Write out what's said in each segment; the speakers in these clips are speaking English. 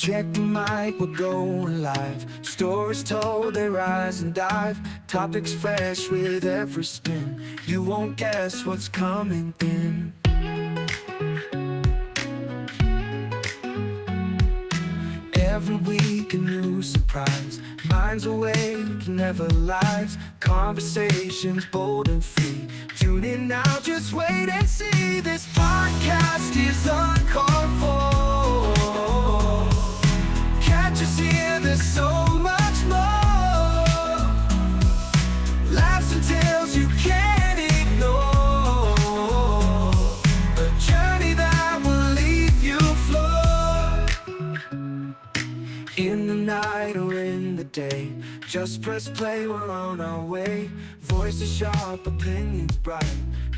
Check the mic, we're going live. Stories told, they rise and dive. Topics fresh with every spin. You won't guess what's coming in. Every week a new surprise. Minds awake, never lies. Conversations bold and free. Tune in now, just wait and see. This podcast is uncalled for. Catch us here, there's so much more. Laughs and tales you can't ignore. A journey that will leave you floored. In the night or in the day, just press play, we're on our way. Voices sharp, opinions bright,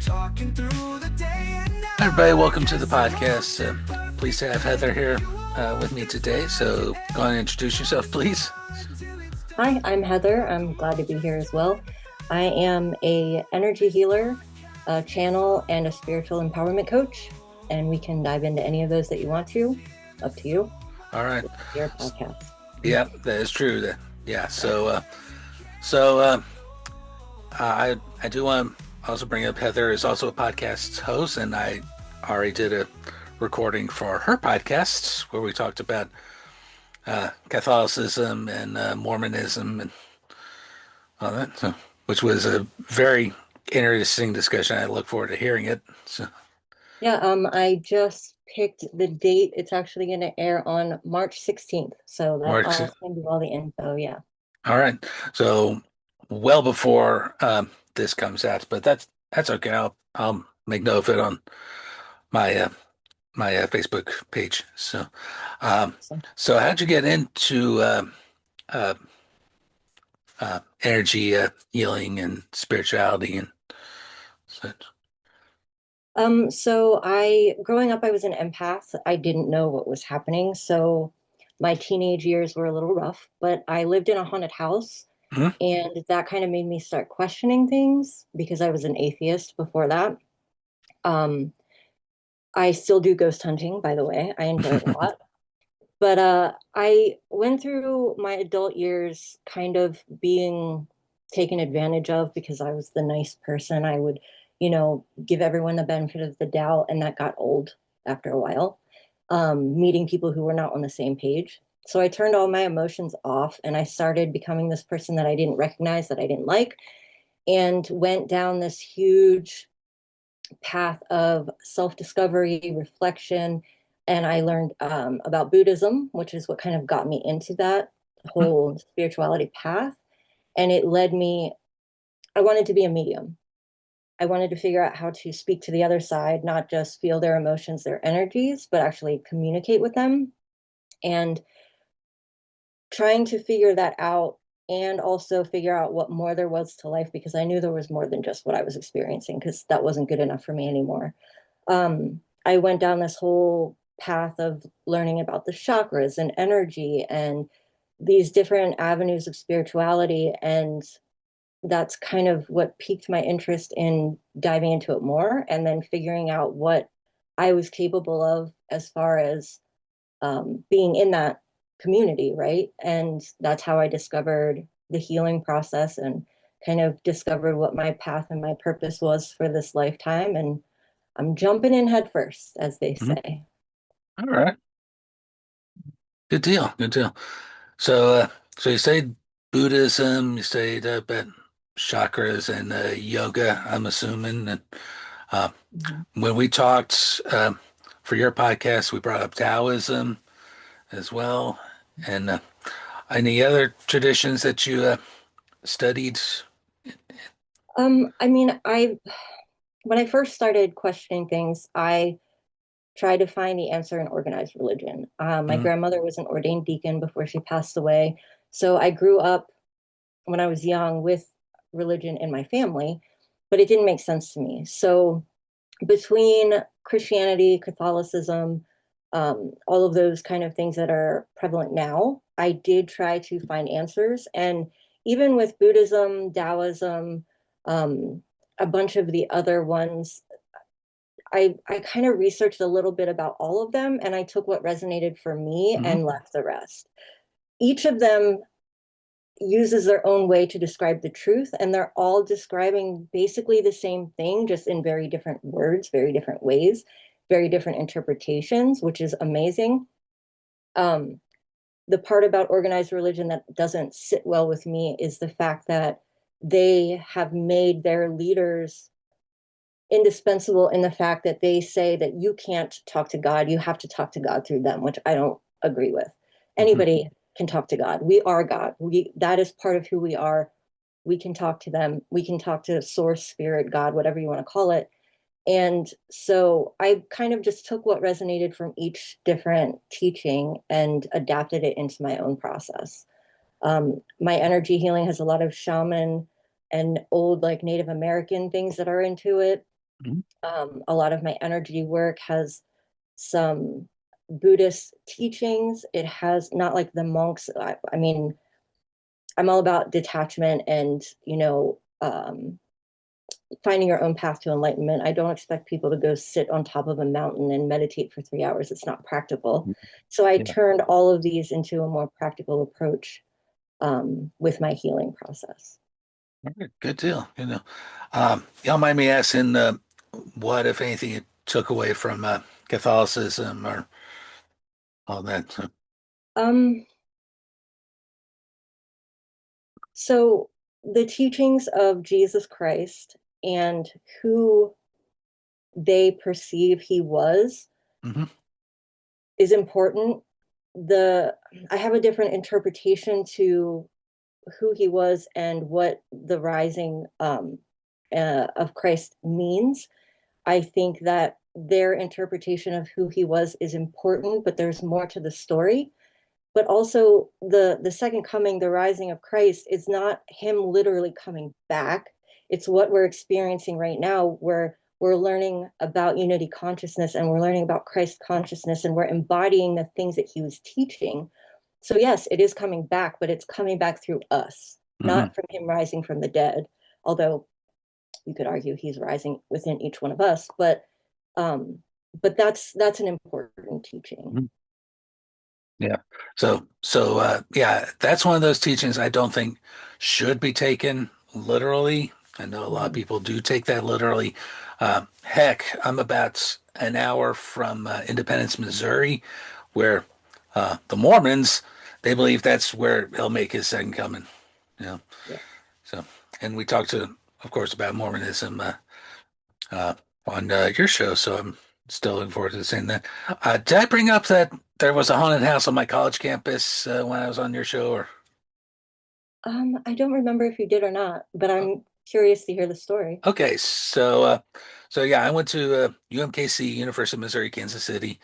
talking through the day and night. Hi everybody, welcome to the podcast. Pleased to have Heather here with me today. So go on and introduce yourself, please. Hi, I'm Heather. I'm glad to be here as well. I am a energy healer, a channel, and a spiritual empowerment coach. And we can dive into any of those that you want to. Up to you. All right. Your podcast. Yeah, that is true. I do want to also bring up Heather is also a podcast host, and I already did a recording for her podcast where we talked about Catholicism and Mormonism and all that, so, which was a very interesting discussion. I look forward to hearing it. So. Yeah, I just picked the date. It's actually going to air on March 16th. So I'll send you all the info. Yeah. All right. So well before this comes out, but that's okay. I'll make note of it on my my Facebook page. So so how'd you get into energy healing and spirituality and such? So growing up, I was an empath. I didn't know what was happening. So my teenage years were a little rough, but I lived in a haunted house. Mm-hmm. And that kind of made me start questioning things because I was an atheist before that. I still do ghost hunting, by the way. I enjoy it a lot. But I went through my adult years kind of being taken advantage of because I was the nice person. I would, give everyone the benefit of the doubt, and that got old after a while, meeting people who were not on the same page. So I turned all my emotions off and I started becoming this person that I didn't recognize, that I didn't like, and went down this huge path of self-discovery, reflection. And I learned about Buddhism, which is what kind of got me into that whole spirituality path. And it led me, I wanted to be a medium. I wanted to figure out how to speak to the other side, not just feel their emotions, their energies, but actually communicate with them. And trying to figure that out and also figure out what more there was to life, because I knew there was more than just what I was experiencing, because that wasn't good enough for me anymore. I went down this whole path of learning about the chakras and energy and these different avenues of spirituality. And that's kind of what piqued my interest in diving into it more and then figuring out what I was capable of as far as being in that community, right? And that's how I discovered the healing process and kind of discovered what my path and my purpose was for this lifetime. And I'm jumping in head first, as they say. All right. Good deal. So you studied Buddhism, you studied about chakras and yoga, I'm assuming. And when we talked for your podcast, we brought up Taoism as well. And any other traditions that you studied? When I first started questioning things, I tried to find the answer in organized religion. My grandmother was an ordained deacon before she passed away. So I grew up when I was young with religion in my family, but it didn't make sense to me. So between Christianity, Catholicism, all of those kind of things that are prevalent now, I did try to find answers. And even with Buddhism, Taoism, a bunch of the other ones, I kind of researched a little bit about all of them, and I took what resonated for me Hmm. and left the rest. Each of them uses their own way to describe the truth, and they're all describing basically the same thing, just in very different words, very different ways, very different interpretations, which is amazing. Um, the part about organized religion that doesn't sit well with me is the fact that they have made their leaders indispensable in the fact that they say that you can't talk to God, you have to talk to God through them, which I don't agree with. Hmm. Anybody can talk to God. We are God. That is part of who we are. We can talk to them. We can talk to source, spirit, God, whatever you want to call it. And so I kind of just took what resonated from each different teaching and adapted it into my own process. My energy healing has a lot of shaman and old, like Native American things that are into it. Hmm. A lot of my energy work has some Buddhist teachings. It has not like the monks. I mean, I'm all about detachment and, finding your own path to enlightenment. I don't expect people to go sit on top of a mountain and meditate for 3 hours. It's not practical. So I Yeah. turned all of these into a more practical approach with my healing process. All right, good deal. You don't mind me asking, what, if anything, you took away from Catholicism or all that? So, Um, so the teachings of Jesus Christ and who they perceive he was hmm. is important. The I have a different interpretation to who he was and what the rising of Christ means. I think that their interpretation of who he was is important, but there's more to the story. But also the second coming, the rising of Christ, is not him literally coming back. It's what we're experiencing right now, where we're learning about unity consciousness and we're learning about Christ consciousness and we're embodying the things that he was teaching. So yes, it is coming back, but it's coming back through us, Hmm. not from him rising from the dead. Although you could argue he's rising within each one of us, um, but that's an important teaching. Yeah. Yeah, that's one of those teachings I don't think should be taken literally. I know a lot of Mhm. people do take that literally. Heck, I'm about an hour from Independence, Missouri, where the Mormons, they believe that's where he'll make his second coming. You know, Yeah. so, and we talked of course, about Mormonism uh, on your show, so I'm still looking forward to seeing that. Did I bring up that there was a haunted house on my college campus when I was on your show? Or I don't remember if you did or not, but uh, I'm curious to hear the story. okay, so yeah, I went to UMKC, University of Missouri, Kansas City,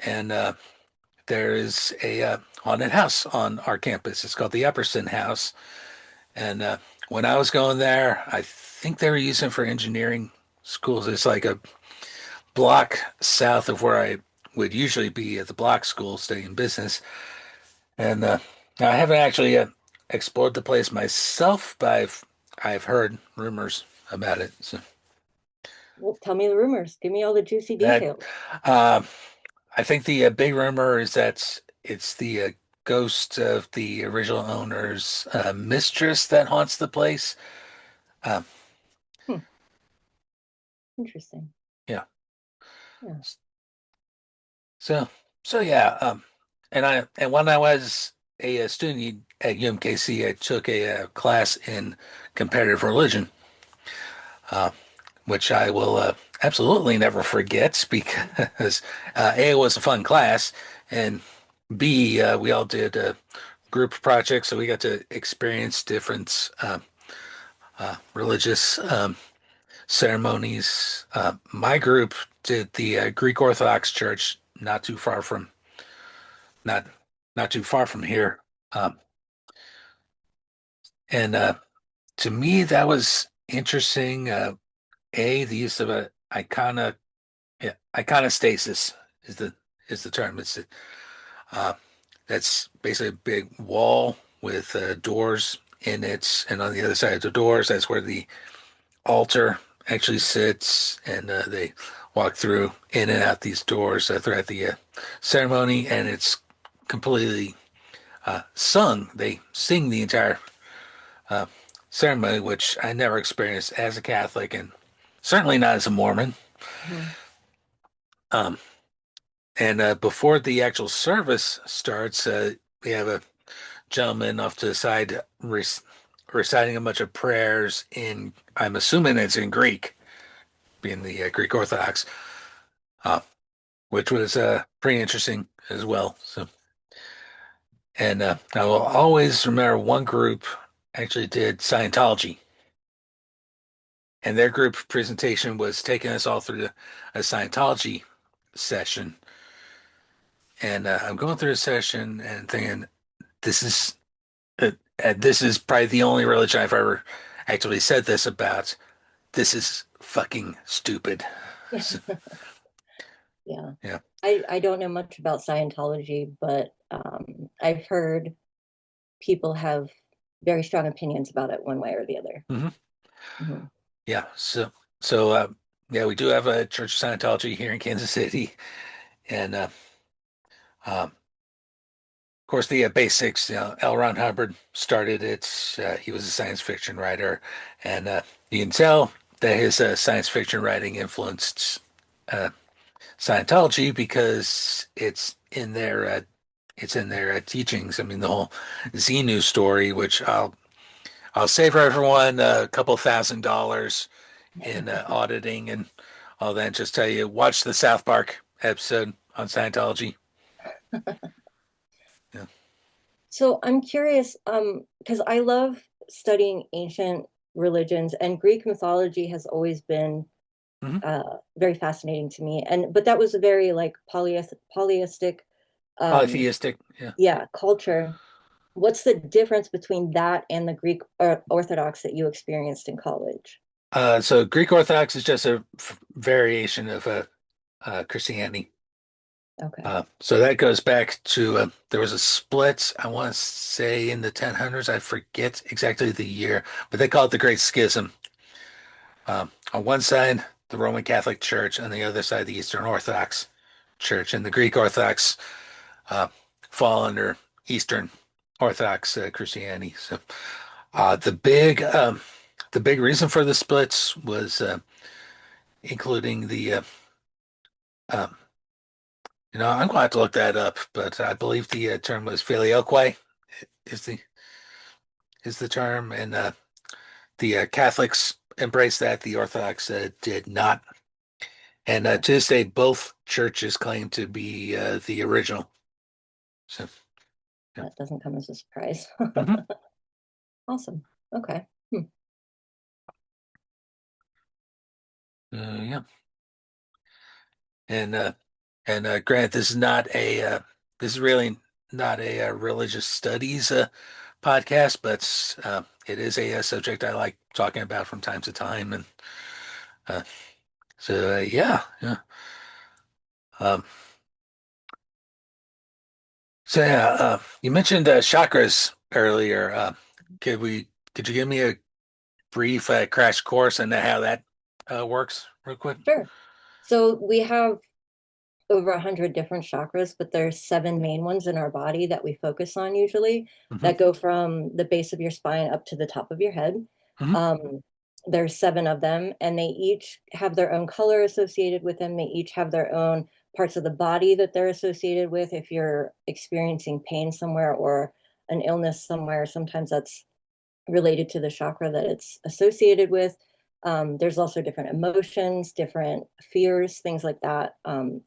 and there is a haunted house on our campus. It's called the Epperson House, and when I was going there, I think they were using it for engineering schools. It's like a block south of where I would usually be at the block school studying business. And I haven't actually explored the place myself, but I've heard rumors about it. So Well, tell me the rumors. Give me all the juicy that details. uh, I think the big rumor is that it's the ghost of the original owner's mistress that haunts the place. Uh, Hmm, interesting. yeah. Yeah. So yeah. And when I was a student at UMKC, I took a class in comparative religion. Which I will absolutely never forget because A, it was a fun class, and B, we all did group projects, so we got to experience different religious ceremonies. My group did the Greek Orthodox Church, not not too far from here, um, and to me that was interesting. A, the use of a icona. Yeah, iconostasis is the term. It's uh, that's basically a big wall with doors in it, and on the other side of the doors, that's where the altar actually sits, and they walk through in and out these doors throughout the ceremony, and it's completely sung. They sing the entire uh, ceremony, which I never experienced as a Catholic, and certainly not as a Mormon. Mhm. Um, and before the actual service starts, we have a gentleman off to the side reciting a bunch of prayers in, I'm assuming it's in Greek, being the Greek Orthodox, uh, which was pretty interesting as well. So, and I will always remember one group actually did Scientology, and their group presentation was taking us all through a Scientology session. And I'm going through a session and thinking, this is this is probably the only religion I've ever actually said this about. This is fucking stupid. Yeah. So, Yeah. yeah. I don't know much about Scientology, but I've heard people have very strong opinions about it one way or the other. Hmm. Mhm. Yeah. So yeah, we do have a Church of Scientology here in Kansas City, and of course the basics. L. Ron Hubbard started it. He was a science fiction writer, and you can tell that his science fiction writing influenced uh, Scientology because it's in their teachings. I mean, the whole Xenu story, which I'll save for everyone a couple $1,000 in auditing and all that. Just tell you, watch the South Park episode on Scientology. Yeah. So I'm curious, because I love studying ancient religions, and Greek mythology has always been Hmm. very fascinating to me. And but that was a very like polytheistic, um, Polytheistic. Yeah. yeah, culture. What's the difference between that and the Greek Orthodox that you experienced in college? So Greek Orthodox is just a variation of Christianity. Okay, So that goes back to there was a split, I want to say in the 1000s. I forget exactly the year, but they call it the Great Schism. On one side, the Roman Catholic Church, on the other side, the Eastern Orthodox Church. And the Greek Orthodox uh, fall under Eastern Orthodox Christianity. So the big reason for the splits was including the um, I'm going to have to look that up, but I believe the term was filioque is the term, and the Catholics embraced that. The Orthodox did not, and okay, to this day, both churches claim to be the original. So, yeah. that doesn't come as a surprise. Hmm. Awesome. Okay. Hmm. Yeah, and Grant, this is really not a religious studies podcast, but it is a subject I like talking about from time to time, and uh, yeah, yeah. Um, you mentioned chakras earlier. Could you give me a brief crash course on how that works, real quick? Sure. So we have over 100 different chakras, but there's seven main ones in our body that we focus on usually Hmm. that go from the base of your spine up to the top of your head. Hmm. Um, there's seven of them, and they each have their own color associated with them. They each have their own parts of the body that they're associated with. If you're experiencing pain somewhere or an illness somewhere, sometimes that's related to the chakra that it's associated with. There's also different emotions, different fears, things like that.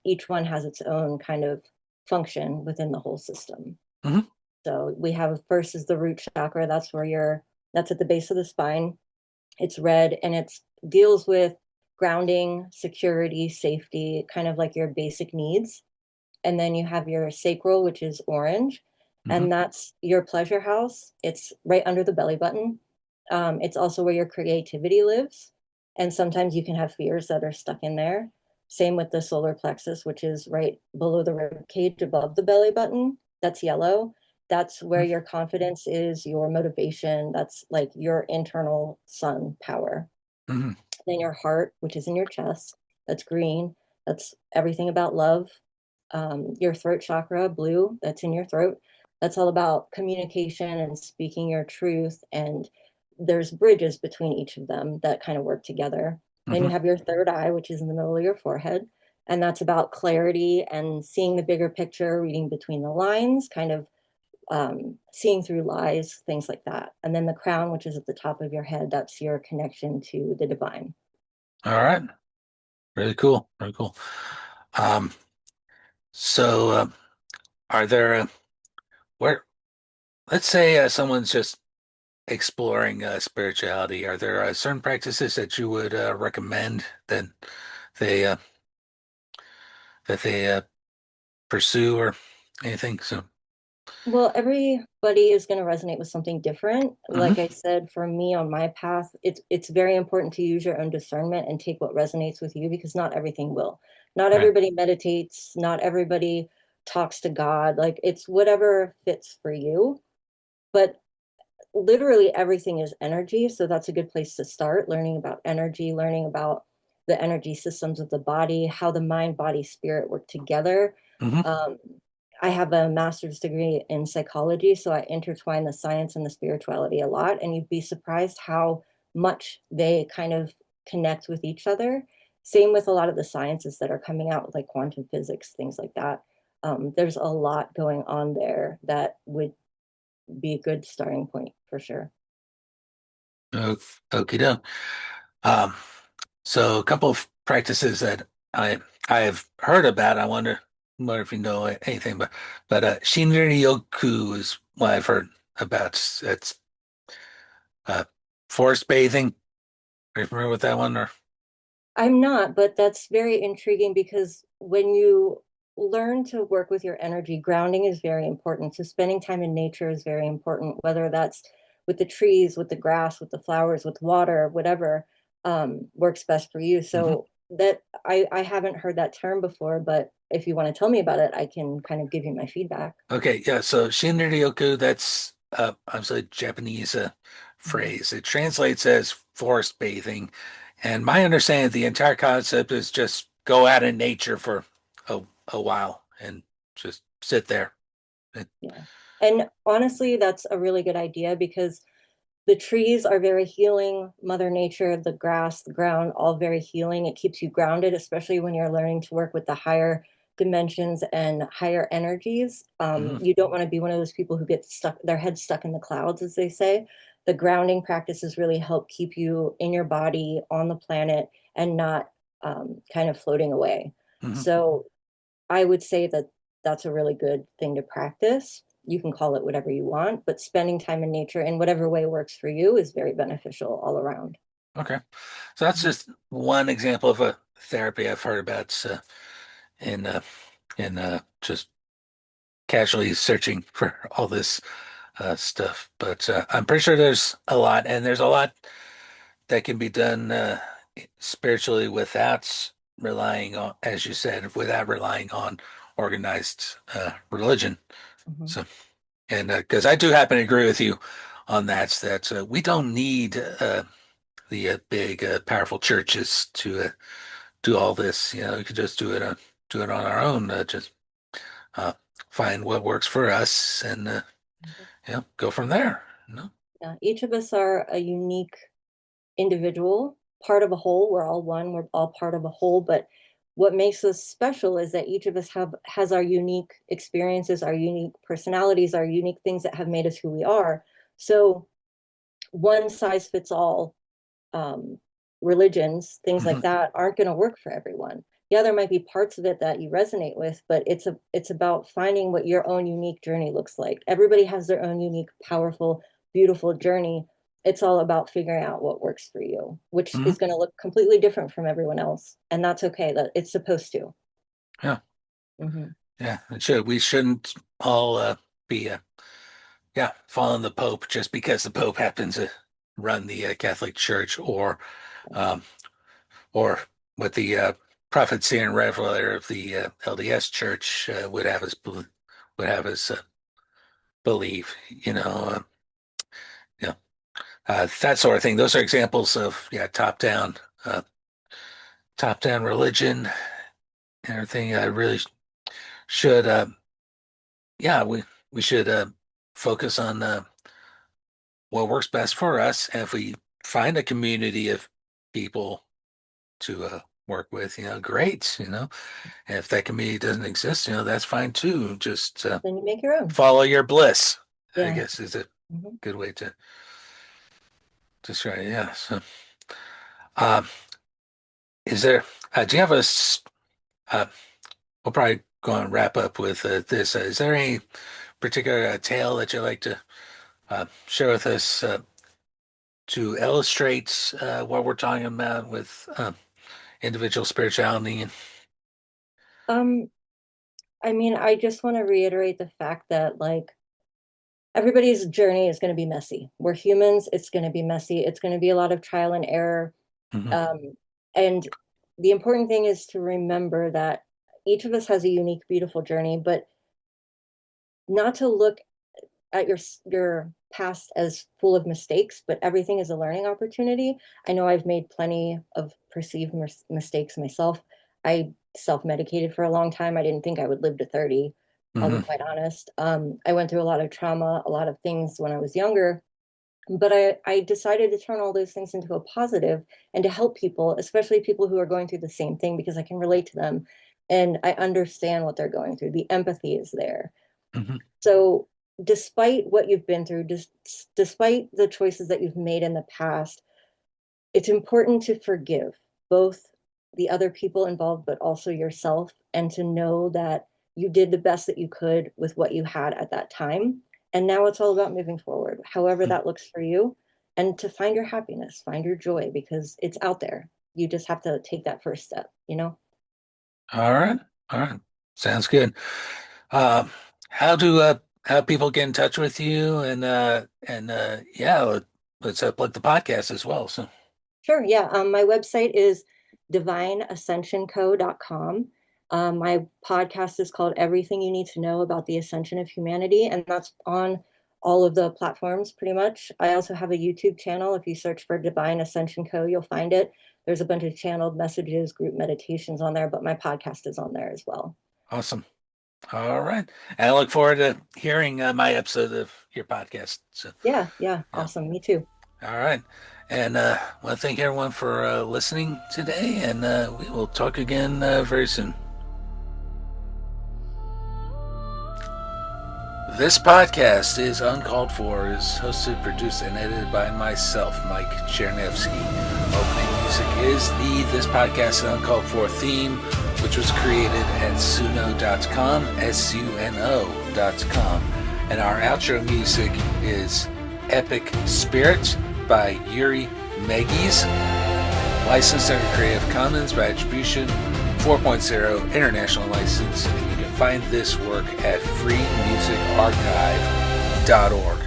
Each one has its own kind of function within the whole system. Hmm. So we have first is the root chakra. That's at the base of the spine. It's red and it deals with grounding, security, safety, kind of like your basic needs. And then you have your sacral, which is orange, Hmm. and that's your pleasure house. It's right under the belly button. It's also where your creativity lives. And sometimes you can have fears that are stuck in there. Same with the solar plexus, which is right below the rib cage above the belly button. That's yellow. That's where your confidence is, your motivation. That's like your internal sun power. Hmm. Then your heart, which is in your chest, that's green. That's everything about love. Your throat chakra, blue, that's in your throat. That's all about communication and speaking your truth. And there's bridges between each of them that kind of work together. Then you Hmm. have your third eye, which is in the middle of your forehead. And that's about clarity and seeing the bigger picture, reading between the lines, kind of seeing through lies, things like that. And then the crown, which is at the top of your head, that's your connection to the divine. All right. Really cool. Really cool. Um, so are there where let's say someone's just exploring spirituality, are there certain practices that you would recommend they uh, that they pursue or anything? So, Well, everybody is going to resonate with something different. Like I hmm. said, for me on my path, it's very important to use your own discernment and take what resonates with you because not everything will. Not Right. everybody meditates, not everybody talks to God. Like it's whatever fits for you. But literally everything is energy. So that's a good place to start learning about energy, learning about the energy systems of the body, how the mind, body, spirit work together. Hmm. Um, I have a master's degree in psychology, so I intertwine the science and the spirituality a lot. And you'd be surprised how much they kind of connect with each other. Same with a lot of the sciences that are coming out, like quantum physics, things like that. There's a lot going on there that would be a good starting point for sure. Okie doke. Um, so a couple of practices that I have heard about. I wonder if you know anything, but Shinrin Yoku is what I've heard about. It's forest bathing. Are you familiar with that one? Or I'm not, but that's very intriguing because when you learn to work with your energy, grounding is very important. So spending time in nature is very important, whether that's with the trees, with the grass, with the flowers, with water, whatever works best for you. Mhm. So that I haven't heard that term before, but if you want to tell me about it, I can kind of give you my feedback. Okay, yeah. So Shinrin-yoku, that's obviously a Japanese Mhm. phrase. It translates as forest bathing, and my understanding of the entire concept is just go out in nature for a while and just sit there. It- Yeah. And honestly, that's a really good idea because the trees are very healing. Mother Nature, the grass, the ground, all very healing. It keeps you grounded, especially when you're learning to work with the higher dimensions and higher energies. mhm, You don't want to be one of those people who get stuck, their head stuck in the clouds, as they say. The grounding practices really help keep you in your body, on the planet, and not kind of floating away. mhm. So I would say that that's a really good thing to practice. You can call it whatever you want, but spending time in nature in whatever way works for you is very beneficial all around. Okay, so that's Mhm. just one example of a therapy I've heard about in just casually searching for all this stuff. But I'm pretty sure there's a lot, and there's a lot that can be done spiritually without relying on, as you said, without relying on organized religion. Mhm. So, and because I do happen to agree with you on that we don't need the big, powerful churches to do all this. You know, we could just do it on our own. Just uh, find what works for us and yeah, go from there. No? Yeah, each of us are a unique individual, part of a whole. We're all one, we're all part of a whole, but what makes us special is that each of us have has our unique experiences, our unique personalities, our unique things that have made us who we are. So one size fits all um, religions, things like Hmm. that, aren't going to work for everyone. Yeah, there might be parts of it that you resonate with, but it's about finding what your own unique journey looks like. Everybody has their own unique, powerful, beautiful journey. It's all about figuring out what works for you, which Hmm. is going to look completely different from everyone else, and that's okay. That it's supposed to. Yeah, Mhm. yeah, it should. We shouldn't all be yeah, following the Pope just because the Pope happens to run the Catholic Church, um, or what the prophet, and revelator of the LDS Church would have us believe. You know, that sort of thing. Those are examples of yeah, top down religion. and everything. I really should, yeah, we should focus on what works best for us. And if we find a community of people to work with, great, And if that community doesn't exist, that's fine too. Just Then you make your own. follow your bliss, I Yeah. guess is a good way to describe it. Yeah. So, um, is there, do you have uh, we'll probably go and wrap up with this. Is there any particular tale that you'd like to share with us to illustrate what we're talking about with individual spirituality? Um, I mean, I just want to reiterate the fact that like everybody's journey is going to be messy. We're humans, it's going to be messy. It's going to be a lot of trial and error. Mhm. And the important thing is to remember that each of us has a unique, beautiful journey, but not to look at your past as full of mistakes, but everything is a learning opportunity. I know I've made plenty of perceived mistakes myself. I self-medicated for a long time. I didn't think I would live to 30. I'll be Mhm. quite honest. I went through a lot of trauma, a lot of things when I was younger, but I decided to turn all those things into a positive and to help people, especially people who are going through the same thing, because I can relate to them and I understand what they're going through. The empathy is there. Mhm. So, despite what you've been through, despite the choices that you've made in the past, it's important to forgive both the other people involved, but also yourself, and to know that you did the best that you could with what you had at that time. And now it's all about moving forward, however Mhm. that looks for you, and to find your happiness, find your joy, because it's out there. You just have to take that first step, you know? All right. All right. Sounds good. Uh, how do how people get in touch with you and yeah, let's plug the podcast as well. So Sure. Yeah. My website is divineascensionco.com. My podcast is called Everything You Need to Know About the Ascension of Humanity, and that's on all of the platforms pretty much. I also have a YouTube channel. If you search for Divine Ascension Co., you'll find it. There's a bunch of channeled messages, group meditations on there, but my podcast is on there as well. awesome. All right. And I look forward to hearing my episode of your podcast. So Yeah. Yeah. yeah. Awesome. Me too. All right. And I want to thank everyone for listening today, and we will talk again very soon. This podcast is Uncalled For, is hosted, produced, and edited by myself, Mike Chernevsky. Opening music is the This Podcast is Uncalled For theme, which was created at suno.com, suno.com. And our outro music is Epic Spirit by Yuri Megis, licensed under Creative Commons by Attribution 4.0 International License, and you can find this work at freemusicarchive.org.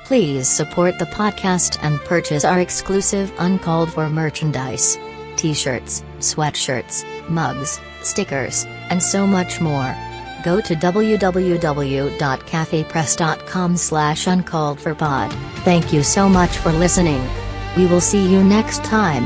Please support the podcast and purchase our exclusive Uncalled For merchandise. T-shirts, sweatshirts, mugs, stickers, and so much more. Go to www.cafepress.com/uncalledforpod. Thank you so much for listening. We will see you next time.